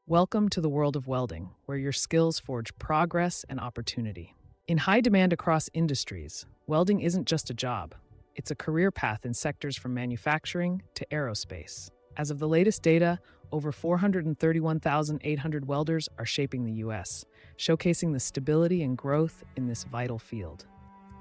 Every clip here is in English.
Welcome to the world of welding, where your skills forge progress and opportunity. In high demand across industries, welding isn't just a job. It's a career path in sectors from manufacturing to aerospace. As of the latest data, over 431,800 welders are shaping the U.S., showcasing the stability and growth in this vital field.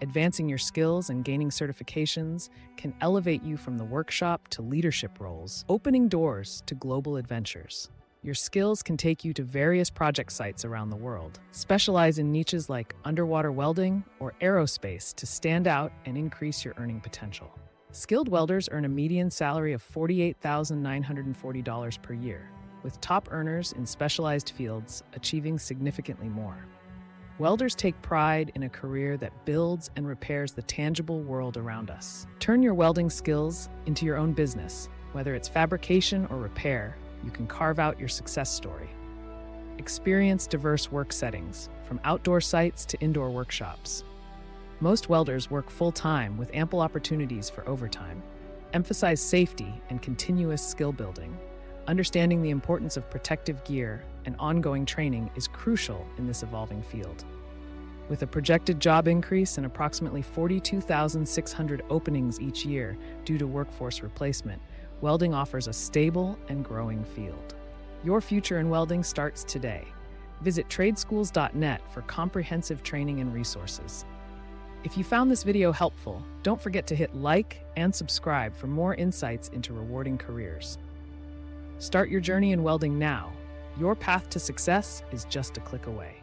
Advancing your skills and gaining certifications can elevate you from the workshop to leadership roles, opening doors to global adventures. Your skills can take you to various project sites around the world. Specialize in niches like underwater welding or aerospace to stand out and increase your earning potential. Skilled welders earn a median salary of $48,940 per year, with top earners in specialized fields achieving significantly more. Welders take pride in a career that builds and repairs the tangible world around us. Turn your welding skills into your own business. Whether it's fabrication or repair, you can carve out your success story. Experience diverse work settings, from outdoor sites to indoor workshops. Most welders work full-time with ample opportunities for overtime. Emphasize safety and continuous skill building. Understanding the importance of protective gear and ongoing training is crucial in this evolving field. With a projected job increase and approximately 42,600 openings each year due to workforce replacement, welding offers a stable and growing field. Your future in welding starts today. Visit tradeschools.net for comprehensive training and resources. If you found this video helpful, don't forget to hit like and subscribe for more insights into rewarding careers. Start your journey in welding now. Your path to success is just a click away.